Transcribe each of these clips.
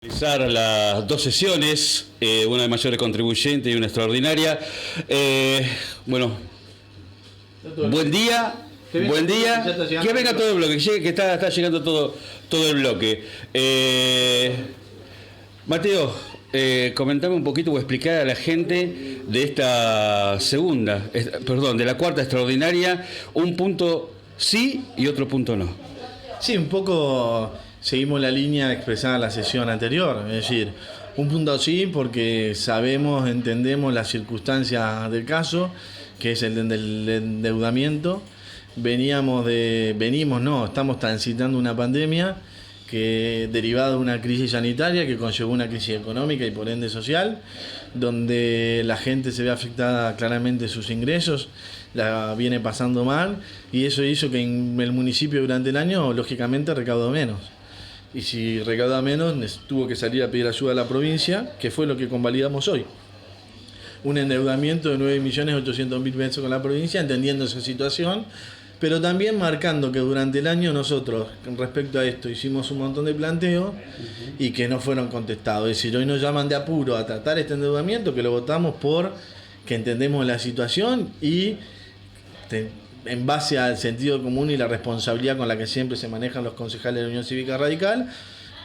Realizar las dos sesiones, una de mayores contribuyentes y una extraordinaria. Bueno, buen día, buen día. Que venga todo el bloque, que está llegando todo el bloque. Mateo, comentame un poquito o explicar a la gente de esta de la cuarta extraordinaria, un punto sí y otro punto no. Sí, un poco seguimos la línea expresada en la sesión anterior, es decir, un punto sí porque entendemos las circunstancias del caso, que es el del endeudamiento. Estamos transitando una pandemia que derivada de una crisis sanitaria que conllevó una crisis económica y por ende social, donde la gente se ve afectada claramente sus ingresos, la viene pasando mal, y eso hizo que en el municipio durante el año lógicamente recaudó menos. Y si recauda menos, tuvo que salir a pedir ayuda a la provincia, que fue lo que convalidamos hoy. Un endeudamiento de 9.800.000 pesos con la provincia, entendiendo esa situación, pero también marcando que durante el año nosotros, respecto a esto, hicimos un montón de planteos y que no fueron contestados. Es decir, hoy nos llaman de apuro a tratar este endeudamiento, que lo votamos porque entendemos la situación y en base al sentido común y la responsabilidad con la que siempre se manejan los concejales de la Unión Cívica Radical,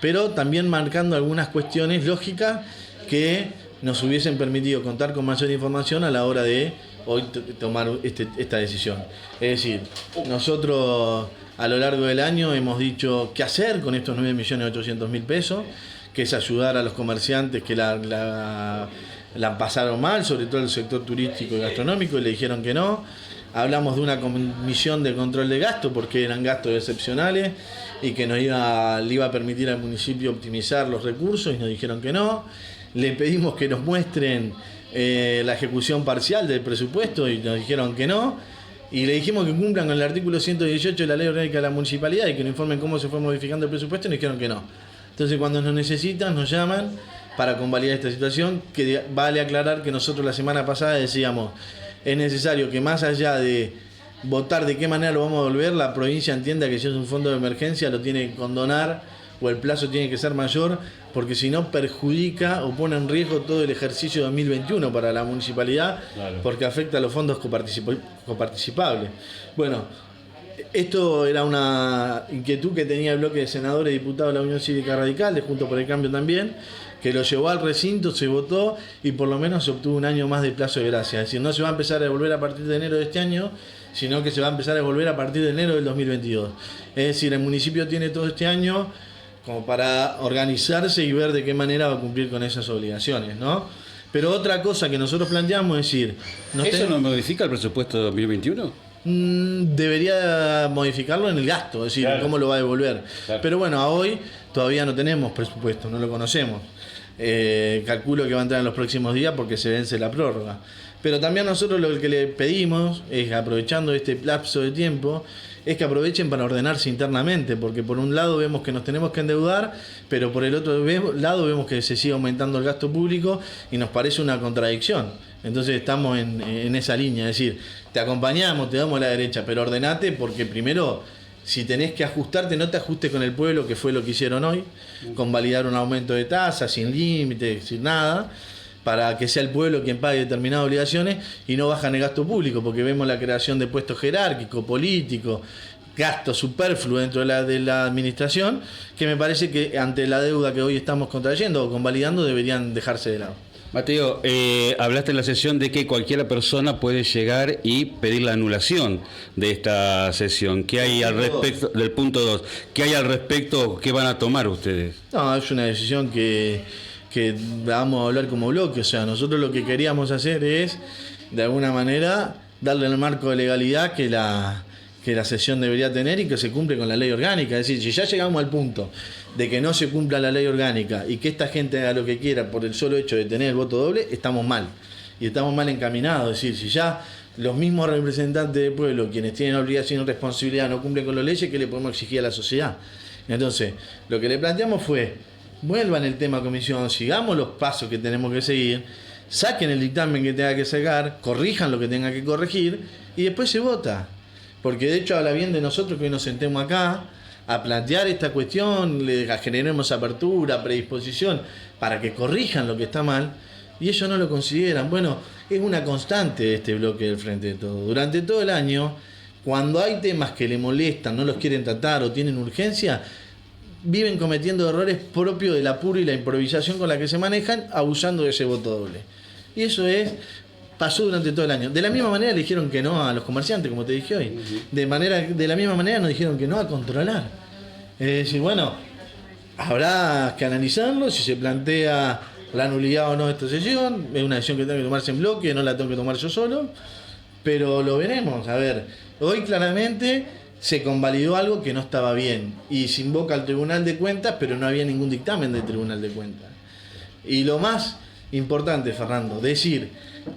pero también marcando algunas cuestiones lógicas que nos hubiesen permitido contar con mayor información a la hora de hoy tomar esta decisión. Es decir, nosotros a lo largo del año hemos dicho qué hacer con estos 9.800.000 pesos, que es ayudar a los comerciantes que la pasaron mal, sobre todo el sector turístico y gastronómico, y le dijeron que no. Hablamos de una comisión de control de gastos porque eran gastos excepcionales y que le iba a permitir al municipio optimizar los recursos, y nos dijeron que no. Le pedimos que nos muestren la ejecución parcial del presupuesto y nos dijeron que no. Y le dijimos que cumplan con el artículo 118 de la Ley Orgánica de la Municipalidad y que nos informen cómo se fue modificando el presupuesto, y nos dijeron que no. Entonces, cuando nos necesitan, nos llaman para convalidar esta situación, que vale aclarar que nosotros la semana pasada decíamos: es necesario que más allá de votar de qué manera lo vamos a devolver, la provincia entienda que si es un fondo de emergencia lo tiene que condonar o el plazo tiene que ser mayor, porque si no perjudica o pone en riesgo todo el ejercicio 2021 para la municipalidad, claro, porque afecta a los fondos coparticipables. Bueno, esto era una inquietud que tenía el bloque de senadores y diputados de la Unión Cívica Radical, de Juntos por el Cambio también, que lo llevó al recinto, se votó y por lo menos se obtuvo un año más de plazo de gracia. Es decir, no se va a empezar a devolver a partir de enero de este año, sino que se va a empezar a devolver a partir de enero del 2022. Es decir, el municipio tiene todo este año como para organizarse y ver de qué manera va a cumplir con esas obligaciones, ¿no? Pero otra cosa que nosotros planteamos es decir... ¿Eso no modifica el presupuesto de 2021? Debería modificarlo en el gasto, es decir, claro, cómo lo va a devolver. Claro. Pero bueno, a hoy todavía no tenemos presupuesto, no lo conocemos. Calculo que va a entrar en los próximos días porque se vence la prórroga. Pero también nosotros lo que le pedimos es, aprovechando este lapso de tiempo, es que aprovechen para ordenarse internamente, porque por un lado vemos que nos tenemos que endeudar, pero por el otro lado vemos que se sigue aumentando el gasto público y nos parece una contradicción. Entonces estamos en esa línea, es decir, te acompañamos, te damos la derecha, pero ordenate, porque primero, si tenés que ajustarte, no te ajustes con el pueblo, que fue lo que hicieron hoy, convalidar un aumento de tasas sin límite, sin nada, para que sea el pueblo quien pague determinadas obligaciones y no bajan el gasto público, porque vemos la creación de puestos jerárquicos, políticos, gasto superfluo dentro de la administración, que me parece que ante la deuda que hoy estamos contrayendo o convalidando deberían dejarse de lado. Mateo, hablaste en la sesión de que cualquier persona puede llegar y pedir la anulación de esta sesión. ¿Qué hay al respecto del punto 2? ¿Qué hay al respecto? ¿Qué van a tomar ustedes? No, es una decisión que vamos a hablar como bloque. O sea, nosotros lo que queríamos hacer es, de alguna manera, darle el marco de legalidad que la sesión debería tener y que se cumple con la ley orgánica. Es decir, si ya llegamos al punto de que no se cumpla la ley orgánica y que esta gente haga lo que quiera por el solo hecho de tener el voto doble, estamos mal. Y estamos mal encaminados. Es decir, si ya los mismos representantes del pueblo, quienes tienen obligación y responsabilidad, no cumplen con las leyes, ¿qué le podemos exigir a la sociedad? Entonces, lo que le planteamos fue: vuelvan el tema a comisión, sigamos los pasos que tenemos que seguir, saquen el dictamen que tenga que sacar, corrijan lo que tenga que corregir y después se vota. Porque de hecho habla bien de nosotros que hoy nos sentemos acá, a plantear esta cuestión, le generemos apertura, predisposición, para que corrijan lo que está mal, y ellos no lo consideran. Bueno, es una constante de este bloque del Frente de Todos. Durante todo el año, cuando hay temas que le molestan, no los quieren tratar o tienen urgencia, viven cometiendo errores propios del apuro y la improvisación con la que se manejan, abusando de ese voto doble. Y eso pasó durante todo el año. De la misma manera le dijeron que no a los comerciantes, como te dije hoy. De la misma manera nos dijeron que no a controlar. Es decir, bueno, habrá que analizarlo, si se plantea la nulidad o no de esta sesión, es una decisión que tengo que tomarse en bloque, no la tengo que tomar yo solo, pero lo veremos. A ver, hoy claramente se convalidó algo que no estaba bien y se invoca al Tribunal de Cuentas, pero no había ningún dictamen del Tribunal de Cuentas. Y lo más importante, Fernando, decir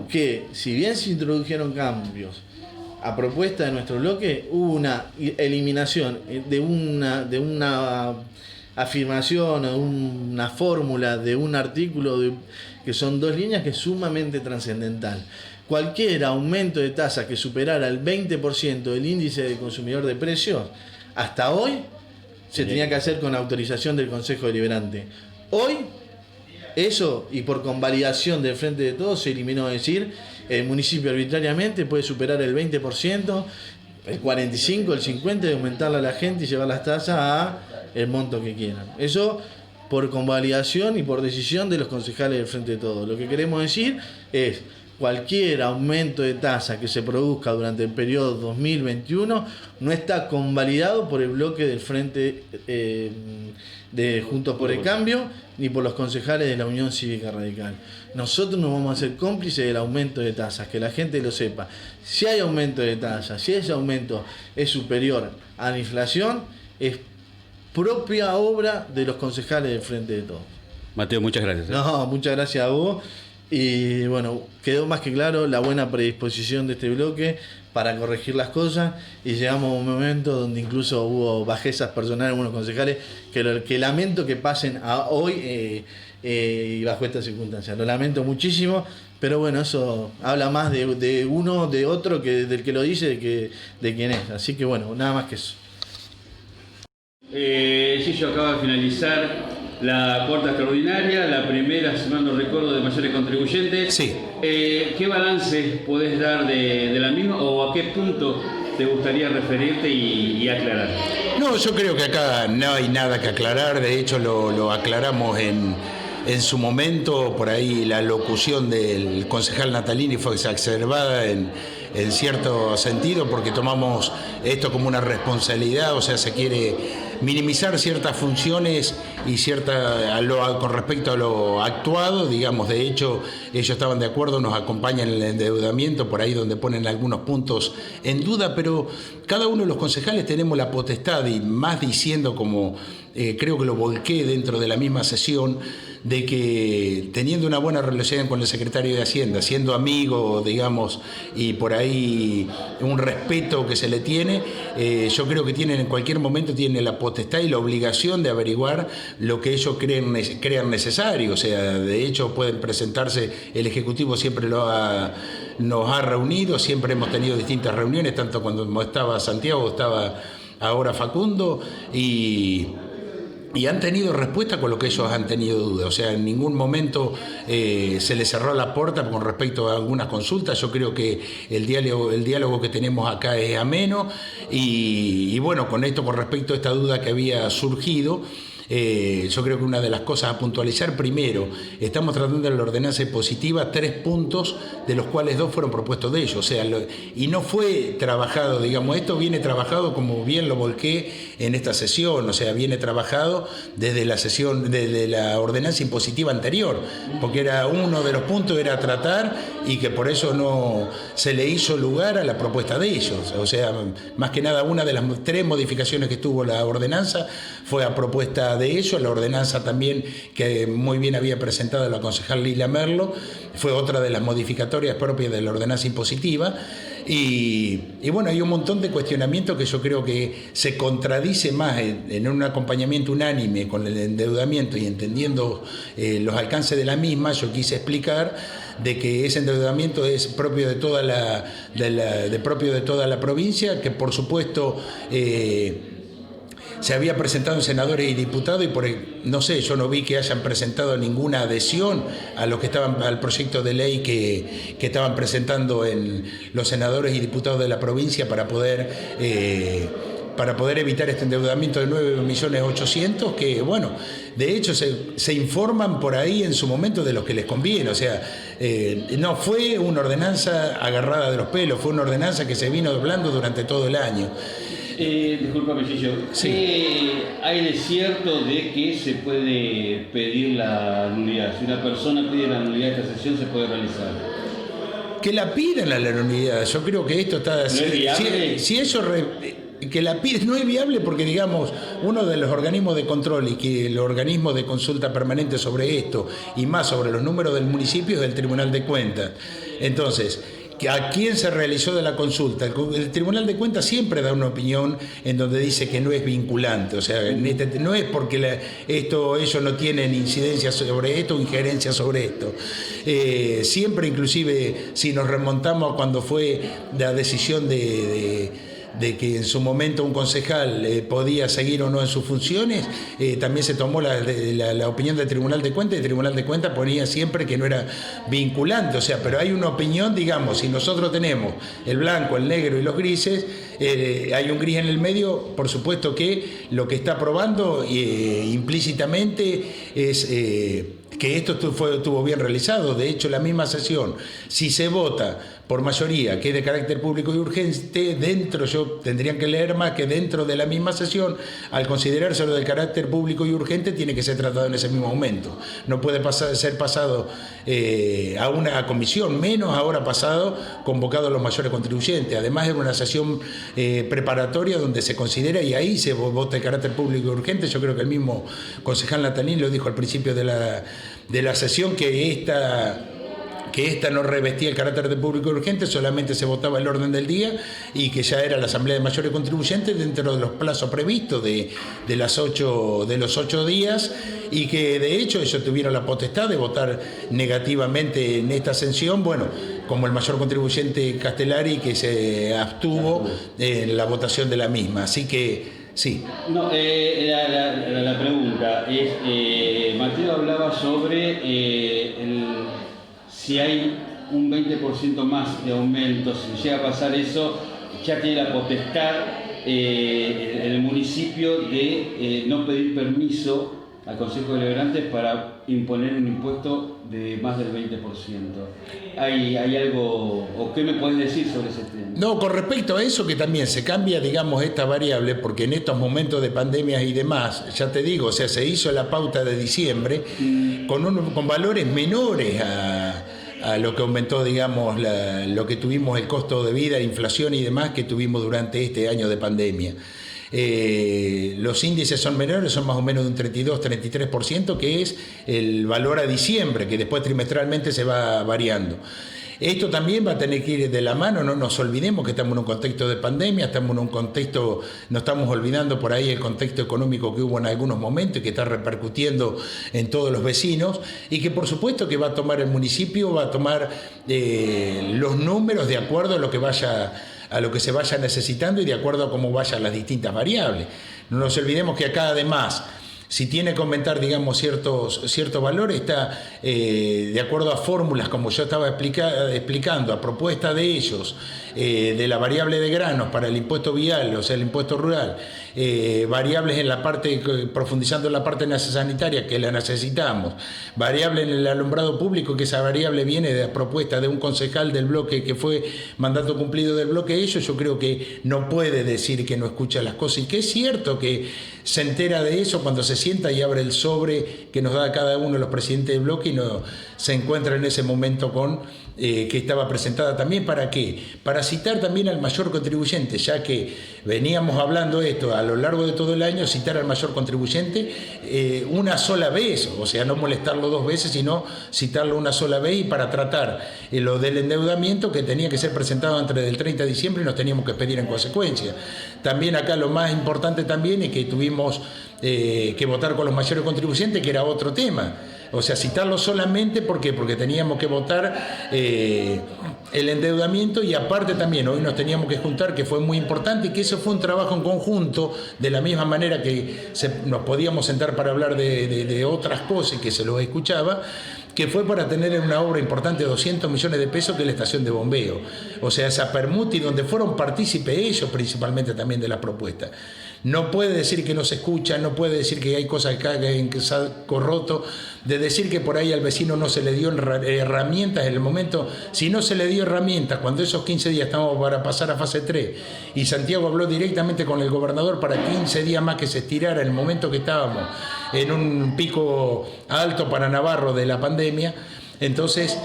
que si bien se introdujeron cambios a propuesta de nuestro bloque, hubo una eliminación de una afirmación o una fórmula de un artículo que son 2 líneas, que es sumamente trascendental. Cualquier aumento de tasa que superara el 20% del índice de consumidor de precios, hasta hoy se tenía que hacer con autorización del Consejo Deliberante. Hoy, eso, y por convalidación del Frente de Todos, se eliminó. Es decir, el municipio arbitrariamente puede superar el 20%, el 45%, el 50% de aumentarle a la gente y llevar las tasas a el monto que quieran. Eso por convalidación y por decisión de los concejales del Frente de Todos. Lo que queremos decir es: cualquier aumento de tasa que se produzca durante el periodo 2021 no está convalidado por el bloque del Frente de Juntos por el Cambio ni por los concejales de la Unión Cívica Radical. Nosotros no vamos a ser cómplices del aumento de tasas, que la gente lo sepa. Si hay aumento de tasas, si ese aumento es superior a la inflación, es propia obra de los concejales del Frente de Todos. Mateo, muchas gracias. No, muchas gracias a vos. Y bueno, quedó más que claro la buena predisposición de este bloque para corregir las cosas, y llegamos a un momento donde incluso hubo bajezas personales en algunos concejales que lamento que pasen a hoy y bajo estas circunstancias. Lo lamento muchísimo, pero bueno, eso habla más de uno, de otro, que del que lo dice, de quién es. Así que bueno, nada más que eso. Gillo, acaba de finalizar la cuarta extraordinaria, la primera, si mal no recuerdo, de mayores contribuyentes. Sí. ¿Qué balance podés dar de la misma, o a qué punto te gustaría referirte y aclarar? No, yo creo que acá no hay nada que aclarar. De hecho, lo aclaramos en su momento. Por ahí la locución del concejal Natalini fue exacerbada en cierto sentido, porque tomamos esto como una responsabilidad. O sea, se quiere minimizar ciertas funciones y con respecto a lo actuado, digamos. De hecho, ellos estaban de acuerdo, nos acompañan en el endeudamiento, por ahí donde ponen algunos puntos en duda, pero cada uno de los concejales tenemos la potestad, y más diciendo, como creo que lo volqué dentro de la misma sesión, de que teniendo una buena relación con el secretario de Hacienda, siendo amigo, digamos, y por ahí un respeto que se le tiene, yo creo que en cualquier momento tienen la potestad y la obligación de averiguar lo que ellos crean necesario. O sea, de hecho pueden presentarse, el Ejecutivo siempre nos ha reunido, siempre hemos tenido distintas reuniones, tanto cuando estaba Santiago, estaba ahora Facundo, y han tenido respuesta con lo que ellos han tenido dudas. O sea, en ningún momento se les cerró la puerta con respecto a algunas consultas. Yo creo que el diálogo que tenemos acá es ameno, y bueno, con esto, con respecto a esta duda que había surgido, yo creo que una de las cosas a puntualizar: primero, estamos tratando en la ordenanza impositiva 3 puntos, de los cuales 2 fueron propuestos de ellos. O sea, y no fue trabajado, digamos, esto viene trabajado, como bien lo volqué en esta sesión. O sea, viene trabajado desde la ordenanza impositiva anterior, porque era uno de los puntos, era tratar, y que por eso no se le hizo lugar a la propuesta de ellos. O sea, más que nada, una de las 3 modificaciones que tuvo la ordenanza fue a propuesta de ellos. La ordenanza también, que muy bien había presentado la concejal Lila Merlo, fue otra de las modificatorias propias de la ordenanza impositiva. Y bueno, hay un montón de cuestionamientos que yo creo que se contradice más en un acompañamiento unánime con el endeudamiento, y entendiendo los alcances de la misma. Yo quise explicar de que ese endeudamiento es propio de toda la provincia, que por supuesto se había presentado en senadores y diputados y no sé, yo no vi que hayan presentado ninguna adhesión a lo que estaban, al proyecto de ley que estaban presentando en los senadores y diputados de la provincia para poder evitar este endeudamiento de 9.800.000, que bueno, de hecho se informan por ahí en su momento de lo que les conviene, o sea, no fue una ordenanza agarrada de los pelos, fue una ordenanza que se vino hablando durante todo el año. Disculpame, Gillo. Sí. ¿Hay de cierto de que se puede pedir la nulidad? Si una persona pide la nulidad de esta sesión, ¿se puede realizar? Que la pidan a la nulidad. Yo creo que esto está... ¿No es viable? Si ellos... que la piden, no es viable porque, digamos, uno de los organismos de control y que el organismo de consulta permanente sobre esto y más sobre los números del municipio es el Tribunal de Cuentas. Entonces, ¿a quién se realizó de la consulta? El Tribunal de Cuentas siempre da una opinión en donde dice que no es vinculante, o sea, no es porque ellos no tienen incidencia sobre esto o injerencia sobre esto. Siempre, inclusive, si nos remontamos a cuando fue la decisión de que en su momento un concejal podía seguir o no en sus funciones, también se tomó la opinión del Tribunal de Cuentas, y el Tribunal de Cuentas ponía siempre que no era vinculante, o sea, pero hay una opinión, digamos, si nosotros tenemos el blanco, el negro y los grises, hay un gris en el medio, por supuesto que lo que está aprobando implícitamente es... que esto estuvo bien realizado. De hecho, la misma sesión, si se vota por mayoría que es de carácter público y urgente, tendrían que leer más que dentro de la misma sesión, al considerarse lo del carácter público y urgente, tiene que ser tratado en ese mismo momento. No puede ser pasado a una comisión, menos ahora pasado convocado a los mayores contribuyentes. Además, era una sesión preparatoria donde se considera y ahí se vota el carácter público y urgente. Yo creo que el mismo concejal Natalín lo dijo al principio de la sesión, que esta no revestía el carácter de público urgente, solamente se votaba el orden del día y que ya era la Asamblea de Mayores Contribuyentes dentro de los plazos previstos de los 8 días, y que de hecho ellos tuvieron la potestad de votar negativamente en esta sesión, bueno, como el mayor contribuyente Castellari, que se abstuvo en la votación de la misma. Así que sí. No, la pregunta es, Mateo hablaba sobre si hay un 20% más de aumento, si llega a pasar eso, ya tiene la potestad el municipio de no pedir permiso al Consejo de Deliberantes para imponer un impuesto de más del 20%. ¿Hay algo, o qué me puedes decir sobre ese tema? No, con respecto a eso, que también se cambia, digamos, esta variable, porque en estos momentos de pandemias y demás, ya te digo, o sea, se hizo la pauta de diciembre con valores menores a lo que aumentó, digamos, lo que tuvimos, el costo de vida, inflación y demás que tuvimos durante este año de pandemia. Los índices son menores, son más o menos de un 32-33%, que es el valor a diciembre, que después trimestralmente se va variando. Esto también va a tener que ir de la mano, no nos olvidemos que estamos en un contexto de pandemia, estamos en un contexto, no estamos olvidando por ahí el contexto económico que hubo en algunos momentos y que está repercutiendo en todos los vecinos, y que por supuesto que va a tomar el municipio, va a tomar los números de acuerdo a lo que se vaya necesitando y de acuerdo a cómo vayan las distintas variables. No nos olvidemos que acá además, si tiene que aumentar, digamos, ciertos valores, está de acuerdo a fórmulas, como yo estaba explicando, a propuesta de ellos, de la variable de granos para el impuesto vial, o sea, el impuesto rural, variables en la parte, profundizando en la parte sanitaria, que la necesitamos, variable en el alumbrado público, que esa variable viene de la propuesta de un concejal del bloque que fue mandato cumplido del bloque ellos. Yo creo que no puede decir que no escucha las cosas, y que es cierto que se entera de eso cuando se sienta y abre el sobre que nos da cada uno de los presidentes del bloque, y no se encuentra en ese momento con que estaba presentada también. ¿Para qué? Para citar también al mayor contribuyente, ya que veníamos hablando esto a lo largo de todo el año, citar al mayor contribuyente una sola vez, o sea, no molestarlo dos veces, sino citarlo una sola vez, y para tratar lo del endeudamiento que tenía que ser presentado antes del 30 de diciembre y nos teníamos que pedir en consecuencia. También acá lo más importante también es que tuvimos que votar con los mayores contribuyentes, que era otro tema. O sea, citarlo solamente porque teníamos que votar el endeudamiento, y aparte también hoy nos teníamos que juntar, que fue muy importante, y que eso fue un trabajo en conjunto, de la misma manera que nos podíamos sentar para hablar de otras cosas que se los escuchaba, que fue para tener una obra importante de 200 millones de pesos, que es la estación de bombeo. O sea, esa permuta, y donde fueron partícipes ellos principalmente también de la propuesta. No puede decir que no se escucha, no puede decir que hay cosas que caen en saco roto, de decir que por ahí al vecino no se le dio herramientas en el momento. Si no se le dio herramientas cuando esos 15 días estábamos para pasar a fase 3, y Santiago habló directamente con el gobernador para 15 días más que se estirara en el momento que estábamos en un pico alto para Navarro de la pandemia, entonces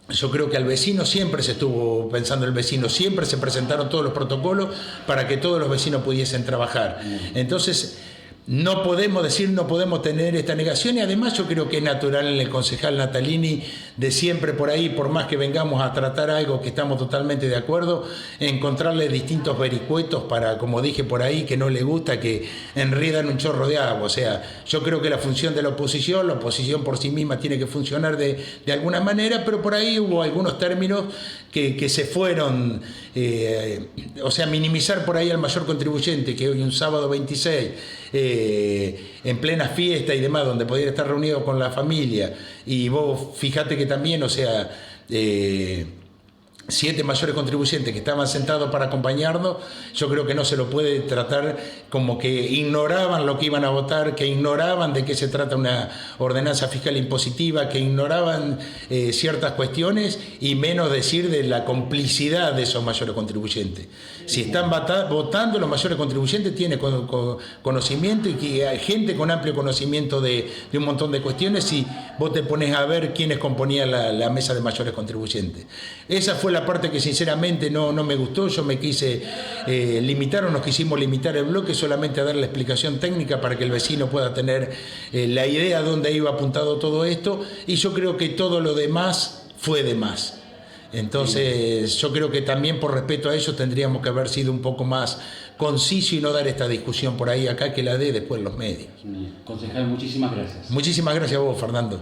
yo creo que al vecino siempre se estuvo pensando, el vecino siempre se presentaron todos los protocolos para que todos los vecinos pudiesen trabajar. Entonces no podemos decir, no podemos tener esta negación, y además yo creo que es natural en el concejal Natalini de siempre por ahí, por más que vengamos a tratar algo que estamos totalmente de acuerdo, encontrarle distintos vericuetos para, como dije por ahí, que no le gusta, que enredan un chorro de agua. O sea, yo creo que la función de la oposición por sí misma tiene que funcionar de alguna manera, pero por ahí hubo algunos términos que se fueron, o sea, minimizar por ahí al mayor contribuyente, que hoy un sábado 26, en plena fiesta y demás, donde podía estar reunido con la familia, y vos fíjate que también, o sea, 7 mayores contribuyentes que estaban sentados para acompañarnos, yo creo que no se lo puede tratar como que ignoraban lo que iban a votar, que ignoraban de qué se trata una ordenanza fiscal impositiva, que ignoraban ciertas cuestiones, y menos decir de la complicidad de esos mayores contribuyentes. Si están votando, los mayores contribuyentes tienen conocimiento, y que hay gente con amplio conocimiento de un montón de cuestiones, si vos te pones a ver quiénes componían la mesa de mayores contribuyentes. Esa fue la parte que sinceramente no me gustó. Yo me quise limitar, o nos quisimos limitar el bloque solamente a dar la explicación técnica para que el vecino pueda tener la idea de dónde iba apuntado todo esto, y yo creo que todo lo demás fue de más. Entonces yo creo que también por respeto a ellos tendríamos que haber sido un poco más conciso y no dar esta discusión por ahí acá, que la dé después en los medios. Concejal, muchísimas gracias. Muchísimas gracias a vos, Fernando.